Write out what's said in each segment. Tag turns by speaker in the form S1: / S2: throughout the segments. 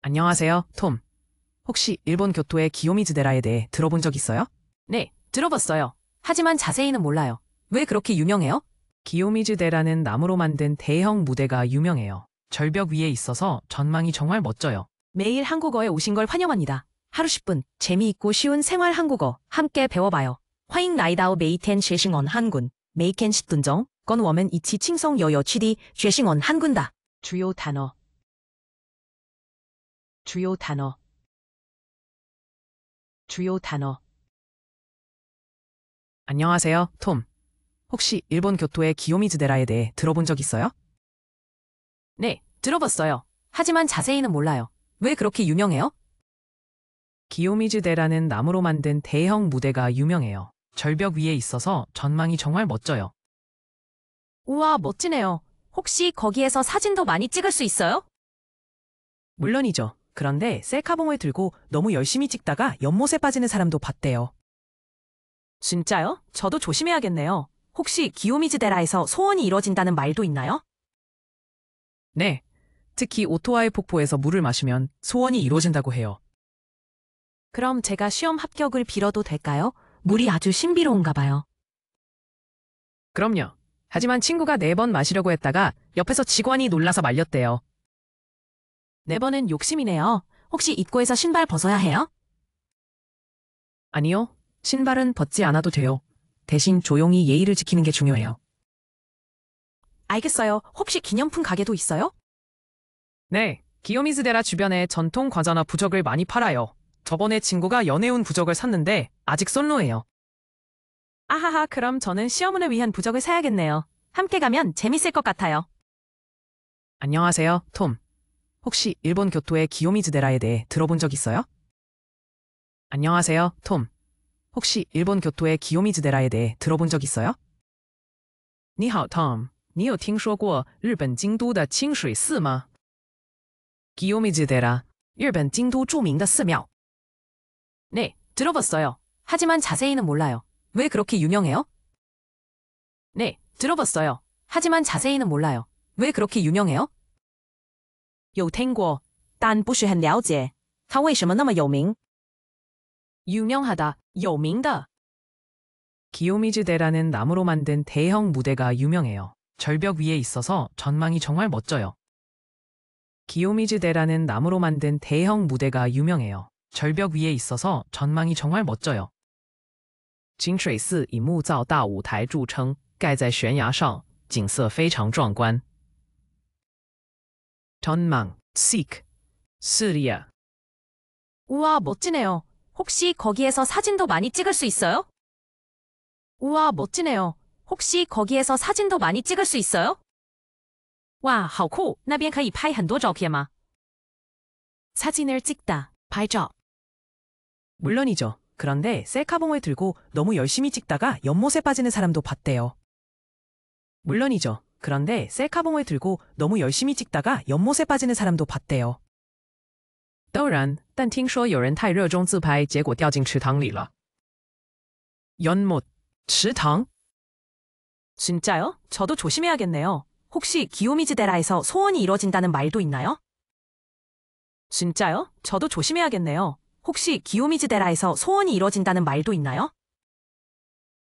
S1: 안녕하세요, 톰. 혹시 일본 교토의 기요미즈데라에 대해 들어본 적 있어요?
S2: 네, 들어봤어요. 하지만 자세히는 몰라요. 왜 그렇게 유명해요?
S1: 기요미즈데라는 나무로 만든 대형 무대가 유명해요. 절벽 위에 있어서 전망이 정말 멋져요.
S2: 매일 한국어에 오신 걸 환영합니다. 하루 10분, 재미있고 쉬운 생활 한국어 함께 배워봐요. 화잉 라이다오 메이텐 쉐싱언 한군, 메이켄 10분정, 건 워men 이치 칭성 여여 취디 쉐싱언 한군다. 주요 단어 주요 단어 주요 단어
S1: 안녕하세요, 톰. 혹시 일본 교토의 기요미즈데라에 대해 들어본 적 있어요?
S2: 네, 들어봤어요. 하지만 자세히는 몰라요. 왜 그렇게 유명해요?
S1: 기요미즈데라는 나무로 만든 대형 무대가 유명해요. 절벽 위에 있어서 전망이 정말 멋져요.
S2: 우와, 멋지네요. 혹시 거기에서 사진도 많이 찍을 수 있어요?
S1: 물론이죠. 그런데 셀카봉을 들고 너무 열심히 찍다가 연못에 빠지는 사람도 봤대요.
S2: 진짜요? 저도 조심해야겠네요. 혹시 기요미즈데라에서 소원이 이뤄진다는 말도 있나요?
S1: 네. 특히 오토와의 폭포에서 물을 마시면 소원이 이루어진다고 해요.
S2: 그럼 제가 시험 합격을 빌어도 될까요? 물이 아주 신비로운가 봐요.
S1: 그럼요. 하지만 친구가 4번 마시려고 했다가 옆에서 직원이 놀라서 말렸대요.
S2: 4번은 욕심이네요. 혹시 입구에서 신발 벗어야 해요?
S1: 아니요. 신발은 벗지 않아도 돼요. 대신 조용히 예의를 지키는 게 중요해요.
S2: 알겠어요. 혹시 기념품 가게도 있어요?
S1: 네. 기요미즈데라 주변에 전통 과자나 부적을 많이 팔아요. 저번에 친구가 연애운 부적을 샀는데 아직 솔로예요.
S2: 아하하, 그럼 저는 시어문을 위한 부적을 사야겠네요. 함께 가면 재밌을 것 같아요.
S1: 안녕하세요, 톰. 혹시 일본 교토의 기요미즈데라에 대해 들어본 적 있어요? 안녕하세요, 톰. 혹시 일본 교토의 기요미즈데라에 대해 들어본 적 있어요? 你好, Tom. 你有听说过日本京都的清水寺吗？ 기요미즈데라,
S2: 日本京都著名的寺庙. 네, 들어봤어요. 하지만 자세히는 몰라요. 왜 그렇게 유명해요? 네, 들어봤어요. 하지만 자세히는 몰라요. 왜 그렇게 유명해요? 有听过,但不是很了解。它为什么那么有名? 유명하다, 有名的.
S1: 기요미즈데라는 나무로 만든 대형 무대가 유명해요. 절벽 위에 있어서 전망이 정말 멋져요. 기요미즈데라는 나무로 만든 대형 무대가 유명해요. 절벽 위에 있어서 전망이 정말 멋져요. 清水寺以木造大舞台著称，盖在悬崖上，景色非常壮观。전망, seek, 스리아.
S2: 우와, 멋지네요. 혹시 거기에서 사진도 많이 찍을 수 있어요? 우와, 멋지네요. 혹시 거기에서 사진도 많이 찍을 수 있어요? 哇，好酷！那边可以拍很多照片吗？ 사진을 찍다, 拍照.
S1: 물론이죠. 그런데 셀카봉을 들고 너무 열심히 찍다가 연못에 빠지는 사람도 봤대요. 물론이죠. 그런데 셀카봉을 들고 너무 열심히 찍다가 연못에 빠지는 사람도 봤대요. 当然，但听说有人太热衷自拍，结果掉进池塘里了。연못, 池塘?
S2: 진짜요? 저도 조심해야겠네요. 혹시 기요미즈데라에서 소원이 이뤄진다는 말도 있나요? 진짜요? 저도 조심해야겠네요. 혹시 기요미즈데라에서 소원이 이뤄진다는 말도 있나요?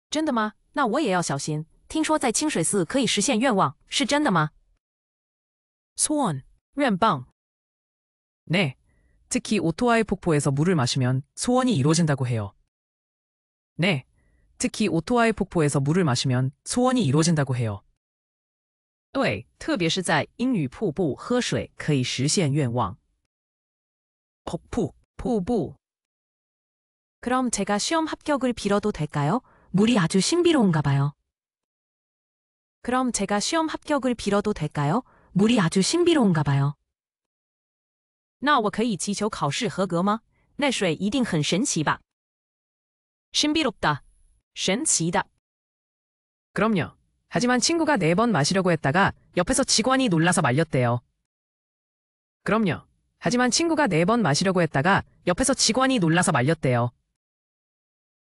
S2: 真的吗？那我也要小心。听说在清水寺可以实现愿望，是真的吗？ 소원, 愿望.
S1: 네. 특히 오토와의 폭포에서 물을 마시면 소원이 이루어진다고 해요. 네. 특히 오토와의 폭포에서 물을 마시면 소원이 이루어진다고 해요.
S2: 对，特别是在英语瀑布喝水可以实现愿望。
S1: 폭포, 瀑布.
S2: 그럼 제가 시험 합격을 빌어도 될까요? 물이 아주 신비로운가 봐요. 그럼 제가 시험 합격을 빌어도 될까요? 물이 아주 신비로운가 봐요. 那我可以祈求考试合格吗？那水一定很神奇吧？ 신비롭다, 神奇的.
S1: 그럼요. 하지만 친구가 4번 마시려고 했다가 옆에서 직원이 놀라서 말렸대요. 그럼요. 하지만 친구가 4번 마시려고 했다가 옆에서 직원이 놀라서 말렸대요.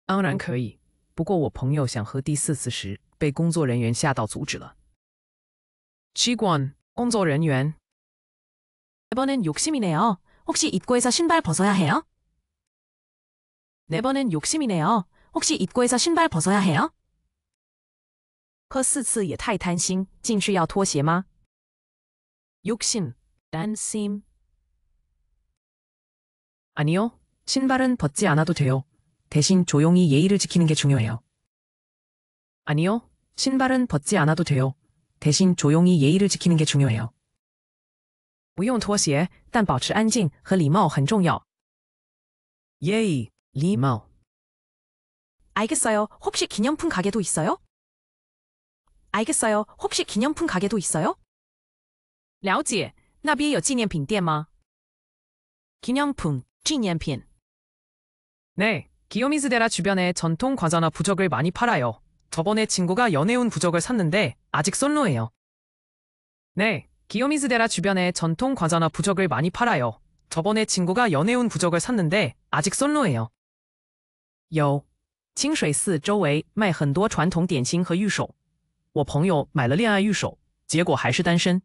S1: 当然可以，不过我朋友想喝第4次时，被工作人员吓到阻止了。직원, 工作人员.
S2: 4번은 욕심이네요. 혹시 입구에서 신발 벗어야 해요? 4번은 욕심이네요. 혹시 입구에서 신발 벗어야 해요? 喝4次也太贪心，进去要脱鞋吗？ 욕심, 딴심.
S1: 아니요. 신발은 벗지 않아도 돼요. 대신 조용히 예의를 지키는 게 중요해요. 아니요. 신발은 벗지 않아도 돼요. 대신 조용히 예의를 지키는 게 중요해요.
S2: 不用脱鞋，但保持安静和礼貌很重要。
S1: 예의, 礼貌.
S2: 알겠어요. 혹시 기념품 가게도 있어요? 알겠어요. 혹시 기념품 가게도 있어요? 了解，那边有纪念品店吗？ 기념품, 纪念品.
S1: 네, 기요미즈데라 주변에 전통 과자나 부적을 많이 팔아요. 저번에 친구가 연애운 부적을 샀는데 아직 솔로예요. 네, 기요미즈데라 주변에 전통 과자나 부적을 많이 팔아요. 저번에 친구가 연애운 부적을 샀는데 아직 솔로예요. 有，清水寺周围卖很多传统点心和玉手。我朋友买了恋爱玉手，结果还是单身。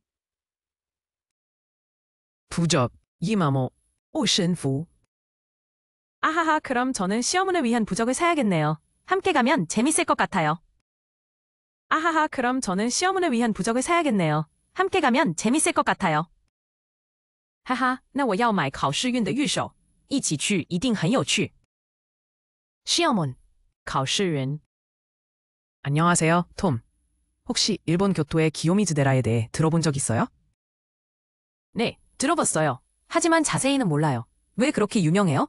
S1: 부적, 이마모, 오신부.
S2: 아하하, 그럼 저는 시어머니를 위한 부적을 사야겠네요. 함께 가면 재밌을 것 같아요. 아하하, 그럼 저는 시어머니를 위한 부적을 사야겠네요. 함께 가면 재밌을 것 같아요. 하하, 那我要买考试运的玉手，一起去一定很有趣。 시어머니, 考试运.
S1: 안녕하세요, 톰. 혹시 일본 교토의 기요미즈데라에 대해 들어본 적 있어요?
S2: 네, 들어봤어요. 하지만 자세히는 몰라요. 왜 그렇게 유명해요?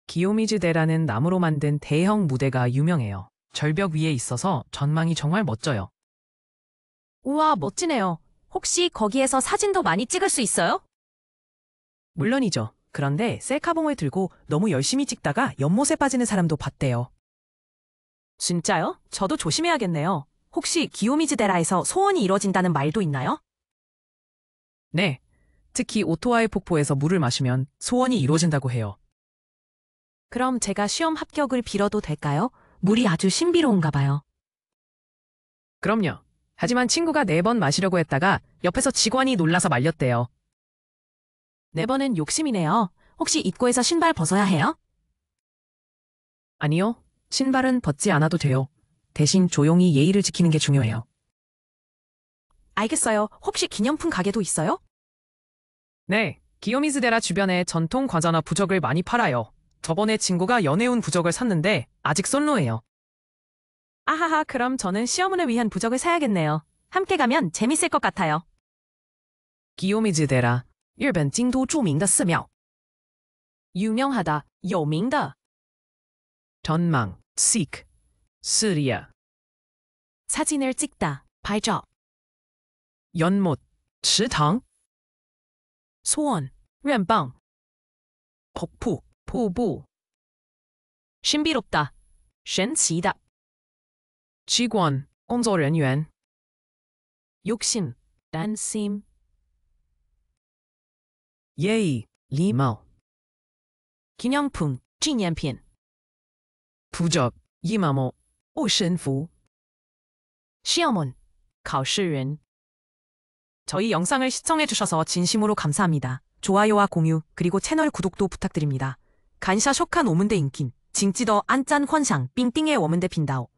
S1: 기요미즈데라는 나무로 만든 대형 무대가 유명해요. 절벽 위에 있어서 전망이 정말 멋져요.
S2: 우와, 멋지네요. 혹시 거기에서 사진도 많이 찍을 수 있어요?
S1: 물론이죠. 그런데 셀카봉을 들고 너무 열심히 찍다가 연못에 빠지는 사람도 봤대요.
S2: 진짜요? 저도 조심해야겠네요. 혹시 기요미즈데라에서 소원이 이뤄진다는 말도 있나요?
S1: 네, 특히 오토와의 폭포에서 물을 마시면 소원이 이루어진다고 해요.
S2: 그럼 제가 시험 합격을 빌어도 될까요? 물이 아주 신비로운가 봐요.
S1: 그럼요. 하지만 친구가 4번 마시려고 했다가 옆에서 직원이 놀라서 말렸대요.
S2: 4번은 욕심이네요. 혹시 입구에서 신발 벗어야 해요?
S1: 아니요. 신발은 벗지 않아도 돼요. 대신 조용히 예의를 지키는 게 중요해요.
S2: 알겠어요. 혹시 기념품 가게도 있어요?
S1: 네, 기요미즈데라 주변에 전통 과자나 부적을 많이 팔아요. 저번에 친구가 연애운 부적을 샀는데 아직 솔로예요.
S2: 아하하, 그럼 저는 시어머니를 위한 부적을 사야겠네요. 함께 가면 재밌을 것 같아요.
S1: 기요미즈데라, 일본京都著名的寺庙.
S2: 유명하다, 有名的.
S1: 전망, seek, 스리아.
S2: 사진을 찍다, 拍照.
S1: 연못, 池塘.
S2: 소원, 愿望.
S1: 폭포, 瀑布.
S2: 신비롭다, 神奇的.
S1: 직원, 工作人员.
S2: 욕심, 딴심.
S1: 예의, 礼貌.
S2: 기념품, 纪念品.
S1: 부적, 이마모, 오신부.
S2: 시어머니, 考试人. 저희 영상을 시청해주셔서 진심으로 감사합니다. 좋아요와 공유, 그리고 채널 구독도 부탁드립니다. 간샤 쇼칸 오문대 인킨, 징찌더 안짠 헌상, 삥띵의 워문대 빈다오.